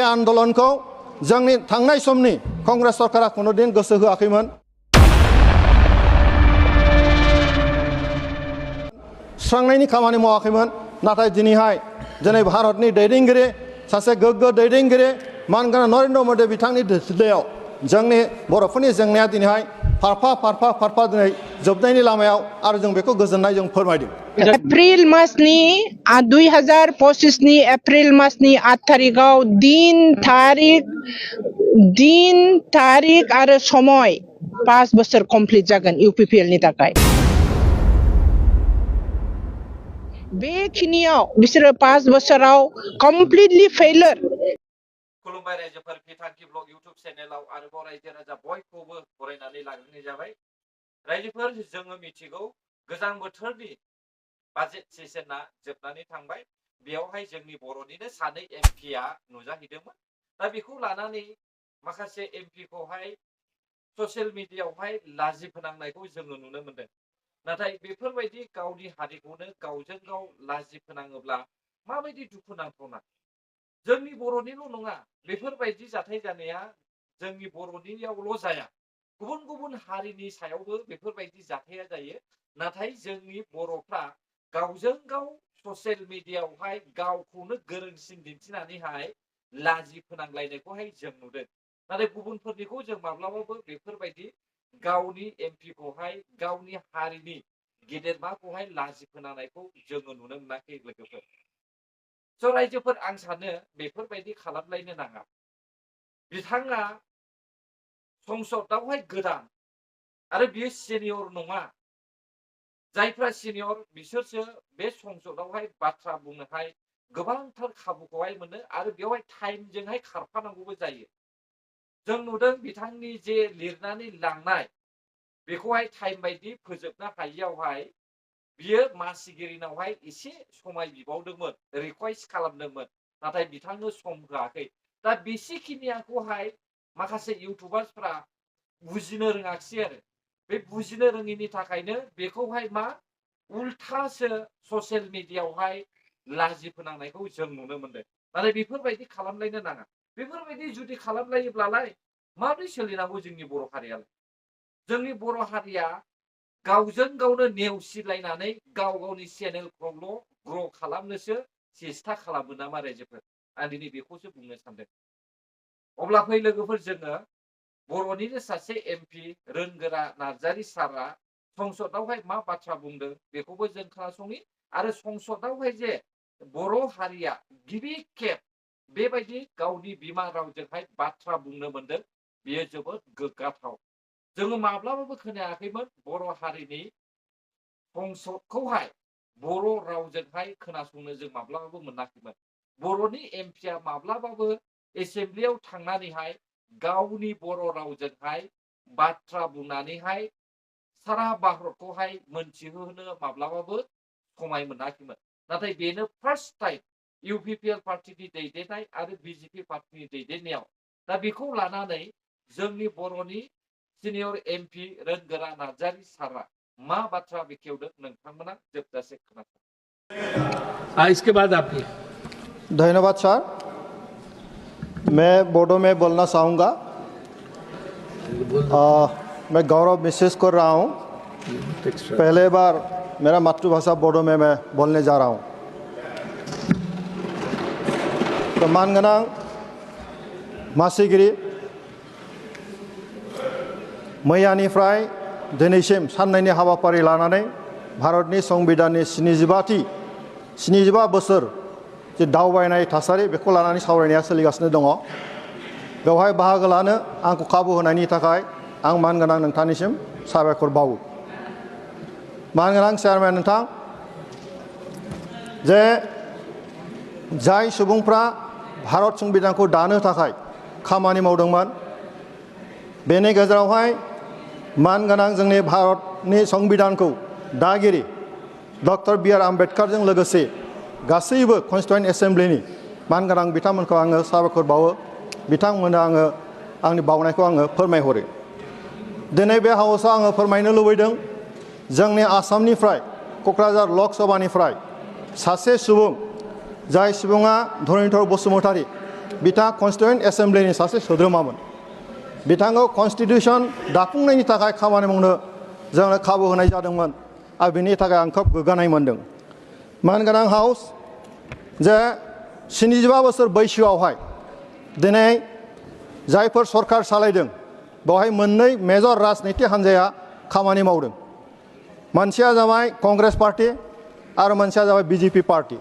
बे आन्दलनखौ जोंनि थांनाय समनि कंग्रेस सरकारा कोनो दिन गोसो होआखैमोन। सुस्रांनायनि खामानि मावाखैमोन। नाथाय दिनै भारतनि दैदेनगिरि सासे गोग्गो दैदेनगिरि मानगोनां नरेन्द्र मोदी बिथांनि दैदेननायाव जोंनि बर'फोरनि जेंनाया दिनैहाय फारफा दिनै जोबनायनि लामायाव आरो जों बेखौ गोजोननाय जों फोरमायदों। एप्रिल मासनि 2025 नि एप्रिल मासनि 8 तारिखाव दिन तारिख आरो समय 5 बोसोर कमप्लिट जागोन UPPL नि थाखाय। बेखिनियाव बिसोरो 5 बोसोराव कमप्लिटलि फेलियर। खुलुमबाय रायजोफोर, बिथांखि ब्लग इउट्युब चेनेलाव आरोबाव रायजो राजा बयखौबो बरायनानै लाग्रोनाय जाबाय। रायजोफोर, जोङो मिथिगौ गोजां बोथोरनि बाजेट सेसना जोबनानै थांबाय। बेयावहाय जोंनि बर'निनो सानै एमपिआ नुजाहैदोंमोन। दा बेखौ लानानै माखासे एमपिखौहाय ससियेल मिडियायावहाय लाजि फोनांनायखौ जोङो नुनो मोनदों। नाथाय बेफोरबायदि गावनि हारिखौनो गावजों गाव लाजि फोनाङोब्ला माबायदि दुखु नांथावना। जोंनि बर'निल' नङा, बेफोरबायदि जाथाय जानाया जोंनि बर'नियावल' जाया, गुबुन गुबुन हारिनि सायावबो बेफोरबायदि जाथाया जायो। नाथाय जोंनि बर'फ्रा गावजों गाव ससियेल मिडियायावहाय गावखौनो गोरोंसिन दिन्थिनानैहाय लाजि फोनांलायनायखौहाय जों नुदों। नाथाय गुबुनफोरनिखौ जों माब्लाबाबो बेफोरबायदि गावनि एमपिखौहाय गावनि हारिनि गेदेरमाखौहाय लाजि फोनांनायखौ जोङो नुनो मोनाखै लोगोफोर। स' रायजोफोर, आं सानो बेफोरबायदि खालामलायनो नाङा। बिथाङा संसदआवहाय गोदान आरो बियो सिनियर नङा। जायफ्रा सिनियर बिसोरसो बे संसदआवहाय बाथ्रा बुंनोहाय गोबांथार खाबुखौहाय मोनो आरो बेवहाय टाइमजोंहाय खारफानांगौबो जायो। जों नुदों बिथांनि जे लिरनानै लांनाय बेखौहाय टाइम बायदि फोजोबनो हायियावहाय बियो मासिगिरिनावहाय एसे समाय बिबावदोंमोन, रिक्वेस्ट खालामदोंमोन, नाथाय बिथांनो सम होआखै। दा बेसेखिनियाखौहाय माखासे इउटुबार्सफ्रा बुजिनो रोङाखिसै आरो। बे बुजिनो रोङिनि थाखायनो बेखौहाय उल्थासो ससियेल मिडियायावहाय लाजि फोनांनायखौ जों नुनो मोनदों। नाथाय बेफोरबायदि खालामलायनो नाङा। बेफोरबायदि जुदि खालामलायोब्लालाय माबोरै सोलिनांगौ जोंनि बर' हारियालाय? जोंनि बर' हारिया गावजों गावनो नेवसिलायनानै गाव गावनि चेनेलखौल' ग्र' खालामनोसो सेस्था खालामो नामा रायजोफोर? आं दिनै बेखौसो बुंनो सानदों। अब्ला फै लोगोफोर, जोङो बर'निनो सासे एमपि रोनगोरा नार्जारी सारआ संसदआवहाय मा बाथ्रा बुंदों बेखौबो जों खोनासङि। आरो संसदआवहाय जे बर' हारिया गिबि खेब बेबायदि गावनि बिमा रावजोंहाय बाथ्रा बुंनो मोनदों, बेयो जोबोद गोग्गाथाव। जोङो माब्लाबाबो खोनायाखैमोन बर' हारिनि संसदखौहाय बर' रावजोंहाय खोनासंनो जों माब्लाबाबो मोनाखैमोन। बर'नि एमपिआ माब्लाबाबो एसेम्ब्लियाव थांनानैहाय गावनि बर' रावजोंहाय बाथ्रा बुंनानैहाय सारा भारतखौहाय मोनथिहोनो माब्लाबाबो समाय मोनाखैमोन। नाथाय बेनो फार्स्ट टाइम UPPL पार्टिनि दैदेननाय आरो BJP पार्टिनि दैदेननायाव। दा बेखौ लानानै जोंनि बर'नि सिनियर एमपि रोनगोरा नार्जारी सारआ मा बाथ्रा बेखेवदों नोंथांमोना जोबजासे खोनासं। इसके बाद आप। धन्यवाद सर। मैं बोडो में बोलना चाहूँगा। मैं गौरव महसूस कर रहा हूँ। पहले बार मेरा मातृभाषा बोडो में मैं बोलने जा रहा हूँ। तो मानगोनां मासिगिरि, मैयानिफ्राय दिनैसिम साननैनि हाबाफारि लानानै भारतनि संबिधाननि 75 बोसोर जे दावबायनाय थासारि बेखौ लानानै सावरायनाया सोलिगासिनो दङ। बेवहाय बाहागो लानो आंखौ खाबु होनायनि थाखाय आं मानगोनां नोंथांनिसिम साबायखर बावो। मानगोनां चेयारमेन नोंथां, जे जाय सुबुंफ्रा भारत संबिधानखौ दानो थाखाय खामानि मावदोंमोन, बेनि गेजेरावहाय मानगोनां जोंनि भारतनि संबिधानखौ दागिरि डक्टर B.R. आम्बेडकारजों लोगोसे गासैबो कन्स्टिट्युएन्ट एसेम्ब्लिनि मानगोनां बिथांमोनखौ आङो साबायखर बावो। बिथांमोननो आङो आंनि बावनायखौ आङो फोरमायहरो। दिनै बे हाउसआव आङो फोरमायनो लुबैदों, जोंनि आसामनिफ्राय क'क्राझार लकसभानिफ्राय सासे सुबुं, जाय सुबुङा धरनीधर बसुमतारी बिथाङा कन्स्टिटिउयेन्ट एसेम्ब्लिनि सासे सोद्रोमामोन बिथांखौ कन्स्टिटिउसन दाफुंनायनि थाखाय खामानि मावनो जोंनो खाबु होनाय जादोंमोन आरो बिनि थाखाय आं खोब गोग्गानाय मोनदों मानगोनां हाउस जे 75 बोसोर बैसोआवहाय दिनै जायफोर सरकार सालायदों बेवहाय मोननै मेजर राजनिति हान्जाया खामानि मावदों मोनसेया जाबाय कंग्रेस पार्टी आरो मोनसेया जाबाय बिजेपि पार्टी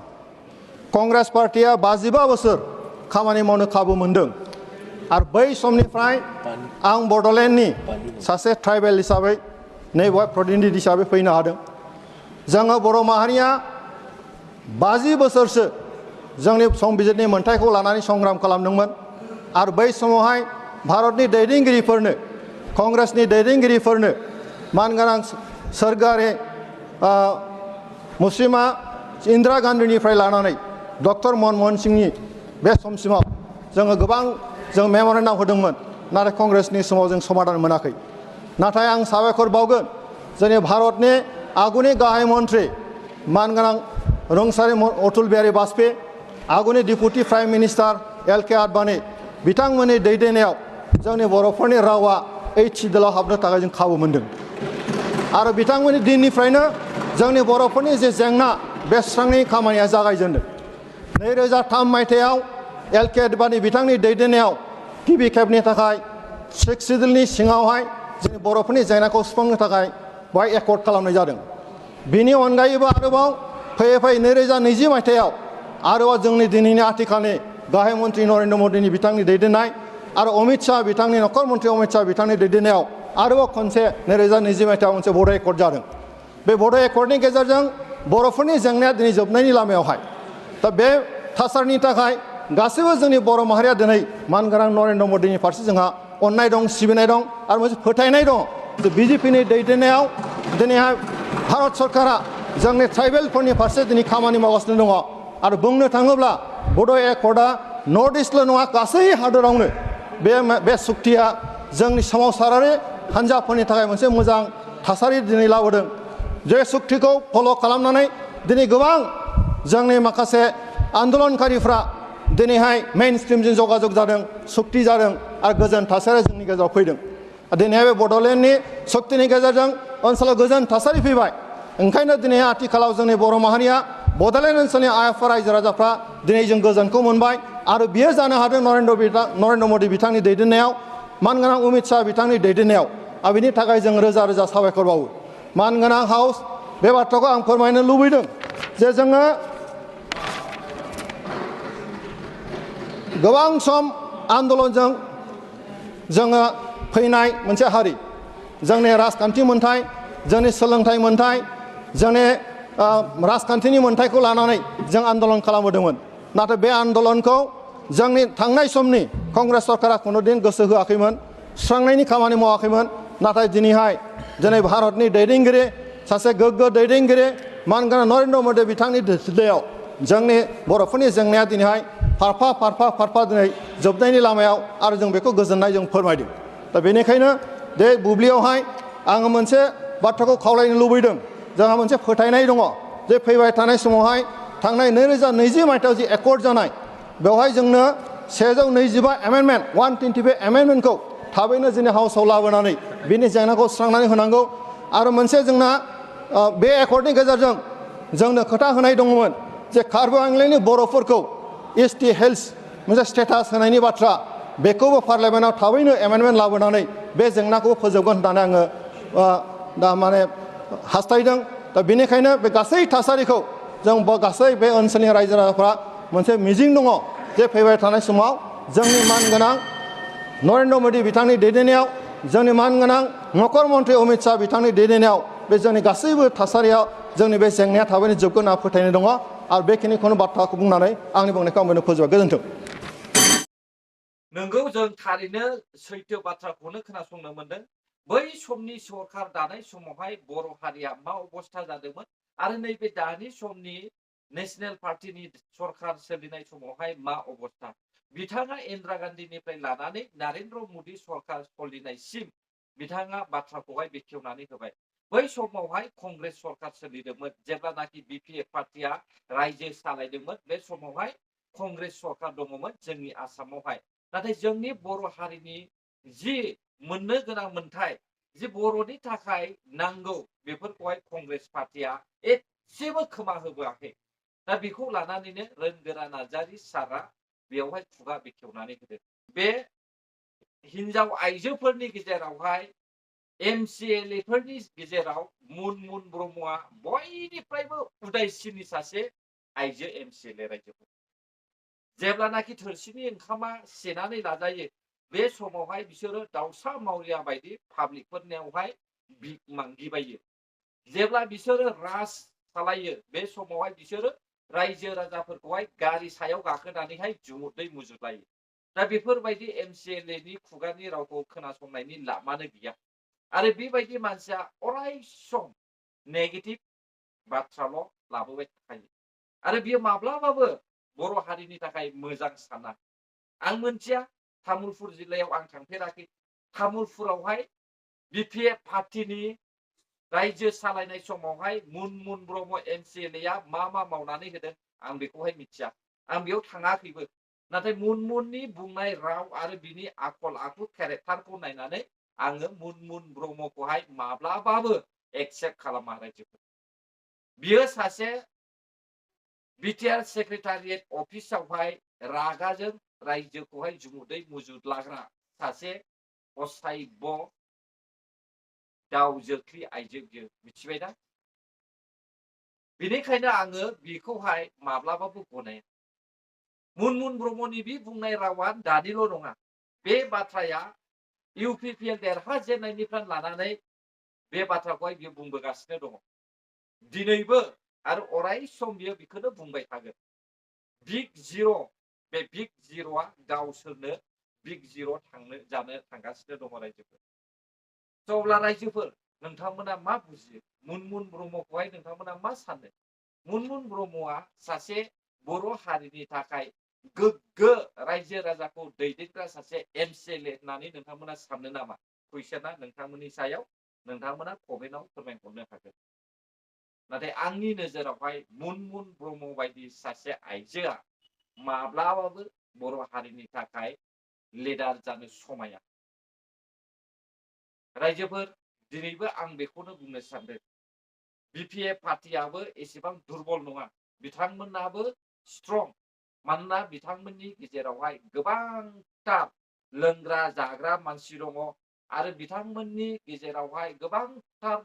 कंग्रेस पार्टीया 55 बोसोर खामानि मावनो खाबु मोनदों आरो बै समनिफ्राय आं बड'लेण्डनि सासे ट्राइबेल हिसाबै नैबेवहाय प्रतिनिधि हिसाबै फैनो हादों जोङो बर' माहारिया 50 बोसोरसो जोंनि संबिजिरनि मोन्थायखौ लानानै संग्राम खालामदोंमोन आरो बै समावहाय भारतनि दैदेनगिरिफोरनो कंग्रेसनि दैदेनगिरिफोरनो मानगोनां सोरगोआरि मुस्लिमा इन्दिरा गान्धीनिफ्राय लानानै डक्टर मनमोहन सिंहनि बे समसिमाव जोङो गोबां जों मेम'रेन्डाम होदोंमोन नाथाय कंग्रेसनि समाव जों समाधान मोनाखै नाथाय आं साबायखर बावगोन जोंनि भारतनि आगुनि गाहाय मन्थ्रि मानगोनां रुंसारि अटल बिहारी वाजपेयी आगुनि deputy prime minister LK. Advani बिथांमोननि दैदेननायाव जोंनि बर'फोरनि रावा HCDLआव हाबनो थाखाय जों खाबु मोनदों आरो बिथांमोननि दिननिफ्रायनो जोंनि बर'फोरनि जे जेंना बे सुस्रांनायनि खामानिया जागायजेनदों 2003 मायथाइयाव एल.के. आडवाणी बिथांनि दैदेननायाव गिबि खेबनि थाखाय HCDLनि सिङावहाय जोंनि बर'फोरनि जेंनाखौ सुफुंनो थाखाय बेवहाय एकर्ड खालामनाय जादों बिनि अनगायैबो आरोबाव फैयै फैयै 2020 मायथाइयाव आरोबाव जोंनि दिनैनि आथिखालनि गाहाय मन्थ्रि नरेन्द्र मदिनि बिथांनि दैदेननाय आरो अमित शाह बिथांनि नखर मन्थ्रि अमित शाह बिथांनि दैदेननायाव आरोबाव खनसे 2020 मायथाइयाव मोनसे बड' एकर्ड जादों बे बड' एकर्डनि गेजेरजों बर'फोरनि जेंनाया दिनै जोबनायनि लामायावहाय दा बे थासारिनि थाखाय गासैबो जोंनि बर' माहारिया दिनै मानगोनां नरेन्द्र मदिनि फारसे जोंहा अननाय दं सिबिनाय दं आरो मोनसे फोथायनाय दं जे बिजेपिनि दैदेननायाव दिनैहाय भारत सरकारा जोंनि ट्राइबेलफोरनि फारसे दिनै खामानि मावगासिनो दङ आरो बुंनो थाङोब्ला बड' एकर्डआ नर्थ इस्टल' नङा गासै हादोरावनो बे सुक्तिया जोंनि सोमावसारारि हान्जाफोरनि थाखाय मोनसे मोजां थासारि दिनै लाबोदों जे सुक्तिखौ फल' खालामनानै दिनै गोबां जोंनि माखासे आन्दलनकारिफ्रा दिनैहाय मेइन स्ट्रिमजों जगाजग जादों सुक्ति जादों आरो गोजोन थासारिया जोंनि गेजेराव फैदों दिनैहाय बे बड'लेण्डनि सुक्तिनि गेजेरजों ओनसोलाव गोजोन थासारि फैबाय ओंखायनो दिनै आथिखालाव जोंनि बर' माहारिया बड'लेण्ड ओनसोलनि आइएफआ रायजो राजाफ्रा दिनै जों गोजोनखौ मोनबाय आरो बियो जानो हादों नरेन्द्र मदि बिथांनि दैदेननायाव मानगोनां अमित शाह बिथांनि दैदेननायाव आरो बिनि थाखाय जों रोजा रोजा साबायखर बावो मानगोनां हाउस बे बाथ्राखौ आं फोरमायनो लुबैदों जे जोङो गोबां सम आन्दलनजों जोङो फैनाय मोनसे हारि जोंनि राजखान्थि मोन्थाय जोंनि सोलोंथाइ मोन्थाय जोंनि राजखान्थिनि मोन्थायखौ लानानै जों आन्दलन खालामबोदोंमोन नाथाय बे आन्दलनखौ जोंनि थांनाय समनि कंग्रेस सरकारा खुनुदिन गोसो होआखैमोन सुस्रांनायनि खामानि मावाखैमोन नाथाय दिनै भारतनि दैदेनगिरि सासे गोग्गो दैदेनगिरि मानगोनां नरेन्द्र मदि बिथांनि दैदेननायाव जोंनि बर'फोरनि जेंनाया दिनैहाय फारफा दिनै जोबनायनि लामायाव आरो जों बेखौ गोजोननाय जों फोरमायदों दा बेनिखायनो बे बुब्लियावहाय आङो मोनसे बाथ्राखौ खावलायनो लुबैदों जोंहा मोनसे फोथायनाय दङ जे फैबाय थानाय समावहाय थांनाय 2020 मायथाइयाव जि एकर्ड जानाय बेवहाय जोंनो 125 एमेन्डमेन्ट 125 एमेन्डमेन्टखौ थाबैनो जोंनि हाउसआव लाबोनानै बिनि जेंनाखौ सुस्रांनानै होनांगौ आरो मोनसे जोंना बे एकर्डनि गेजेरजों जोंनो खोथा होनाय दङमोन जे कार्बि आंलंनि बर'फोरखौ एसटि हेल्थ मोनसे स्टेटास होनायनि बाथ्रा बेखौबो पार्लियामेन्टआव थाबैनो एमेन्डमेन्ट लाबोनानै बे जेंनाखौ फोजोबगोन होननानै आङो दा माने हास्थायदों दा बेनिखायनो बे गासै थासारिखौ जों गासै बे ओनसोलनि रायजो राजाफ्रा मोनसे मिजिं दङ जे फैबाय थानाय समाव जोंनि मानगोनां नरेन्द्र मदि बिथांनि दैदेननायाव जोंनि मानगोनां नखर मन्थ्रि अमित शाह बिथांनि दैदेननायाव बे जोंनि गासैबो थासारियाव जोंनि बे जेंनाया थाबैनो जोबगोन होनना फोथायनाय दङ आरो बेखिनिखौनो बाथ्राखौ बुंनानै आंनि बुंनायखौ आं फोजोबबाय गोजोन्थों नोंगौ जों थारैनो सैथो बाथ्राखौनो खोनासंनो मोनदों बै समनि सरखार दानाय समावहाय बर' हारिया मा अबस्था जादोंमोन आरो नैबे दानि समनि नेशनेल पार्टीनि सरखार सोलिनाय समावहाय मा अबस्था बिथाङा इन्दिरा गान्धीनिफ्राय लानानै नरेन्द्र मदि सरखार सोलिनायसिम बिथाङा बाथ्राखौहाय बेखेवनानै होबाय बै समावहाय कंग्रेस सरखार सोलिदोंमोन जेब्लानाखि बिपिएफ पार्टीया रायजो सालायदोंमोन बे समावहाय कंग्रेस सरकार दङमोन जोंनि आसामावहाय नाथाय जोंनि बर' हारिनि जि मोननो गोनां मोनथाय जि बर'नि थाखाय नांगौ बेफोरखौहाय कंग्रेस पार्टिया एसेबो खोमा होबोआखै दा बेखौ लानानैनो रोंगोरा नार्जारि सारा बेवहाय खुगा बेखेवनानै होदों बे हिनजाव आइजोफोरनि गेजेरावहाय MCLA फोरनि गेजेराव मुन ब्रह्मआ बयनिफ्रायबो उदायसिननि सासे आइजो MCLA रायजोफोर जेब्लानाखि थोरसिनि ओंखामा सेनानै लाजायो बे समावहाय बिसोरो दाउसा मावरिया बायदि पाब्लिकफोरनियावहाय बिबायो जेब्ला बिसोरो राज सालायो बे समावहाय बिसोरो रायजो राजाफोरखौहाय गारि सायाव गाखोनानैहाय जुमुदै मुजुलायो दा बेफोरबायदि MCLA नि खुगानि रावखौ खोनासंनायनि लामानो गैया आरो बेबायदि मानसिया अराय सम नेगेटिभ बाथ्राल' लाबोबाय थायो आरो बियो माब्लाबाबो बर' हारिनि थाखाय मोजां साना आं मोनथिया तामुलपुर जिल्लायाव आं थांफेराखै तामुलपुरावहाय BPF पार्टीनि रायजो सालायनाय समावहाय मुन ब्रह्म MCLA आ मा मावनानै होदों आं बेखौहाय मिथिया आं बेयाव थाङाखैबो नाथाय मुननि बुंनाय राव आरो बिनि आखल आखु केरेक्टारखौ नायनानै आङो मुन ब्रह्मखौहाय माब्लाबाबो एक्सेप्ट खालामा रायजोफोर बियो सासे बिटिआर सेक्रेटारियेट अफिसावहाय रागाजों रायजोखौहाय जुमुदै मुजुदलाग्रा सासे असायब दाव जोख्लि आइजो बियो मिथिबायना बेनिखायनो आङो बेखौहाय माब्लाबाबो गनाया मुन ब्रह्मनि बे बुंनाय रावा दानिल' नङा बे बाथ्राया UPPL देरहाजेननायनिफ्राय लानानै बे बाथ्राखौहाय बियो बुंबोगासिनो दङ दिनैबो आरो अराय सम बियो बेखौनो बुंबाय थागोन बिग जिर' बे बिग जिर'आ गावसोरनो बिग जिर' जानो थांगासिनो दङ रायजोफोर अब्ला रायजोफोर नोंथांमोना मा बुजियो मुन ब्रह्मखौहाय नोंथांमोना मा सानो मुन ब्रह्मआ सासे बर' हारिनि थाखाय गोग्गो रायजो राजाखौ दैदेनग्रा सासे MCLA होननानै नोंथांमोना सानो नामा कुइसना नोंथांमोननि सायाव नोंथांमोना कमेन्टआव फोरमायहरनो हागोन नाथाय आंनि नोजोरावहाय मुन ब्रह्म बायदि सासे आइजोआ माब्लाबाबो बर' हारिनि थाखाय लिडार जानो समाया रायजोफोर दिनैबो आं बेखौनो बुंनो सानदों BPF पार्टीआबो एसेबां दुरबल नङा बिथांमोनाबो स्ट्रं मानोना बिथांमोननि गेजेरावहाय गोबांथार लोंग्रा जाग्रा मानसि दङ आरो बिथांमोननि गेजेरावहाय गोबांथार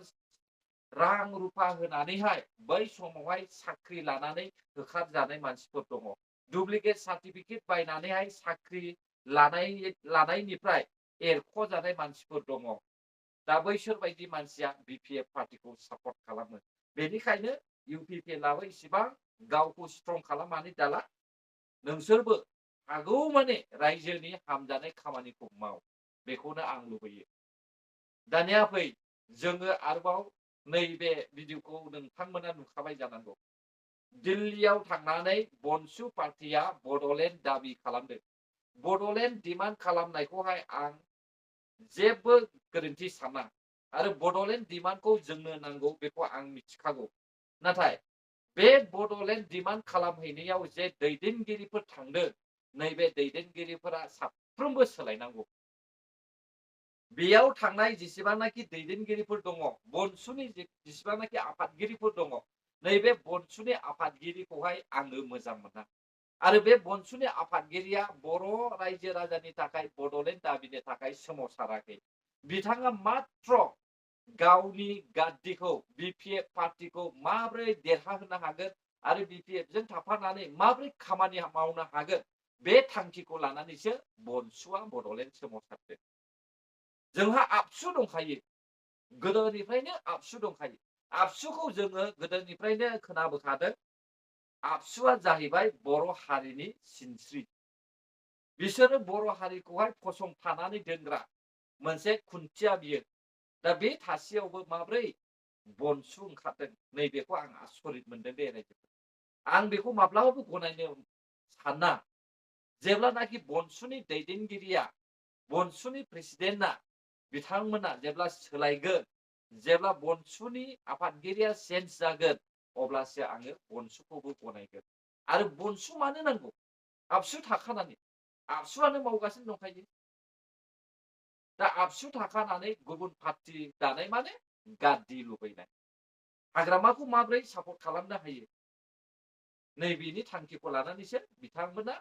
रां रुफा होनानैहाय बै समावहाय साख्रि लानानै होखारजानाय मानसिफोर दङ डुप्लिकेट सार्टिफिकेट बायनानैहाय साख्रि लानायनिफ्राय एरख'जानाय मानसिफोर दङ दा बैसोर बायदि मानसिया BPF पार्टीखौ सापर्ट खालामो बेनिखायनो UPPLआबो इसेबां गावखौ स्ट्रं खालामनानै दाला नोंसोरबो हागौ माने रायजोनि हामजानाय खामानिखौ माव बेखौनो आं लुबैयो दानिया फै जोङो आरोबाव नैबे भिडिअखौ नोंथांमोना नुखाबाय जानांगौ दिल्लीयाव थांनानै बनसु पार्टीया बड'लेण्ड दाबि खालामदों बड'लेण्ड डिमान्ड खालामनायखौहाय आं जेबो गोरोन्थि साना आरो बड'लेण्ड डिमान्डखौ जोंनो नांगौ बेखौ आं मिथिखागौ नाथाय बे बड'लेण्ड डिमान्ड खालामहैनायाव जे दैदेनगिरिफोर थांदों नैबे दैदेनगिरिफोरा साफ्रोमबो सोलायनांगौ बेयाव थांनाय जेसेबांनाखि दैदेनगिरिफोर दङ बनसुनि जेसेबांनाखि आफादगिरिफोर दङ नैबे बनसुनि आफादगिरिखौहाय आङो मोजां मोना आरो बे बनसुनि आफादगिरिया बर' रायजो राजानि थाखाय बड'लेण्ड दाबिनो थाखाय सोमावसाराखै बिथाङा मात्र गावनि गाद्दिखौ BPF पार्टीखौ माबोरै देरहाहोनो हागोन आरो BPF जों थाफानानै माबोरै खामानि मावनो हागोन बे थांखिखौ लानानैसो बनसुआ बड'लेण्ड सोमावसारदों जोंहा आबसु दंखायो गोदोनिफ्रायनो आबसु दंखायो आबसुखौ जोङो गोदोनिफ्रायनो खोनाबोखादों आबसुआ जाहैबाय बर' हारिनि सिनस्रि बिसोरो बर' हारिखौहाय फसंथानानै दोनग्रा मोनसे खुन्थिया बियो दा बे थासेयावबो माब्रै बनसु ओंखारदों नैबेखौ आं आसरित मोनदों दे रायजोफोर आं बेखौ माब्लाबाबो गनायनो साना जेब्लानाखि बनसुनि दैदेनगिरिया बनसुनि प्रेसिडेन्टआ बिथांमोना जेब्ला सोलायगोन जेब्ला बनसुनि आफादगिरिया चेन्ज जागोन अब्लासो आङो बनसुखौबो गनायगोन आरो बनसु मानो नांगौ आबसु थाखानानै आबसुआनो मावगासिनो दंखायो दा आबसु थाखानानै गुबुन पार्टी दानाय माने गाद्दि लुबैनाय हाग्रामाखौ माब्रै सापर्ट खालामनो हायो नैबेनि थांखिखौ लानानैसो बिथांमोना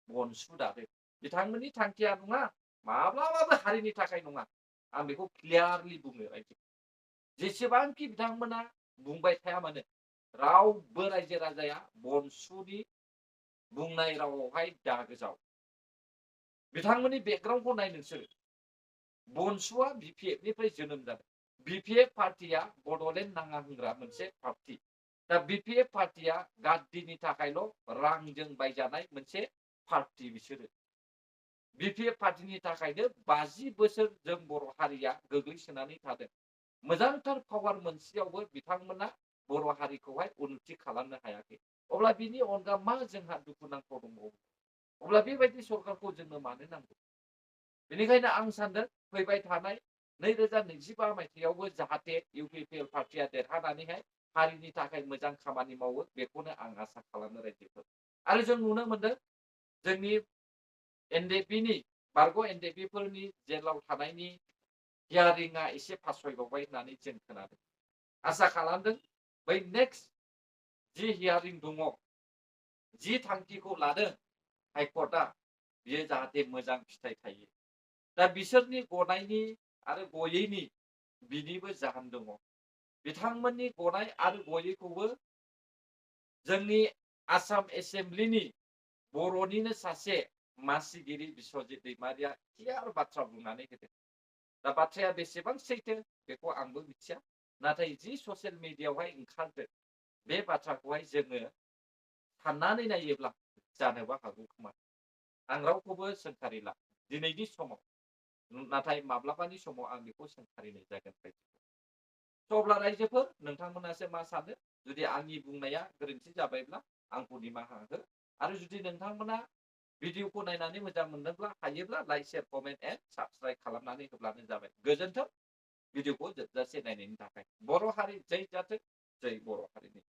बनसु दादों बिथांमोननि थांखिया नङा माब्लाबाबो हारिनि थाखाय नङा आं बेखौ क्लियारलि बुङो रायजो जेसेबांखि बिथांमोना बुंबाय थाया मानो रावबो रायजो राजाया बनसुनि बुंनाय रावावहाय दागो जाव बिथांमोननि बेकग्राउन्डखौ नाय नोंसोर बनसुआ बिपिएफनिफ्राय जोनोम जादों बिपिएफ पार्टीया बड'लेण्ड नाङा होनग्रा मोनसे पार्टी दा बिपिएफ पार्टीया गाद्दिनि थाखायल' रांजों बायजानाय मोनसे पार्टी बिसोरो बिपिएफ पार्टीनि थाखायनो 50 बोसोर जों बर' हारिया गोग्लैसोनानै थादों मोजांथार पावार मोनसेयावबो बिथांमोना बर' हारिखौहाय उन्नति खालामनो हायाखै अब्ला बिनि अनगा मा जोंहा दुखुनांथाव दंबावो अब्ला बेबायदि सरकारखौ जोंनो मानो नांगौ बेनिखायनो आं सानदों फैबाय थानाय 2025 मायथाइयावबो जाहाथे इउपिपिएल पार्टीया देरहानानैहाय हारिनि थाखाय मोजां खामानि मावो बेखौनो आं आसा खालामो रायजोफोर आरो जों नुनो मोनदों जोंनि एनडिएफबिनि बारग' एनडिएफबिफोरनि जेलाव थानायनि हियारिंआ एसे फासयबावबाय होननानै जों खोनादों आसा खालामदों बै नेक्स्ट जि हियारिं दङ जि थांखिखौ लादों हाइकर्टआ बियो जाहाथे मोजां फिथाइ थायो दा बिसोरनि गनायनि आरो गयैनि बिनिबो जाहोन दङ बिथांमोननि गनाय आरो गयैखौबो जोंनि आसाम एसेम्ब्लिनि बर'निनो सासे मासिगिरि बिस्वजित दैमारिया क्लियार बाथ्रा बुंनानै होदों दा बाथ्राया बेसेबां सैथो बेखौ आंबो मिथिया नाथाय जि ससियेल मिडियायावहाय ओंखारदों बे बाथ्राखौहाय जोङो साननानै नायोब्ला जानोबो हागौ खोमा आं रावखौबो सोंखारिला दिनैनि समाव नाथाय माब्लाबानि समाव आं बेखौ सोंखारिनाय जागोन अब्ला रायजोफोर नोंथांमोनासो मा सानो जुदि आंनि बुंनाया गोरोन्थि जाबायब्ला आंखौ निमाहा हो आरो जुदि नोंथांमोना भिडिअखौ नायनानै मोजां मोनदोंब्ला हायोब्ला like share comment and subscribe खालामनानै होब्लानो जाबाय गोजोन्थों भिडिअखौ जोबजासे नायनायनि थाखाय बर' हारि जै जाथों जै बर' हारिनि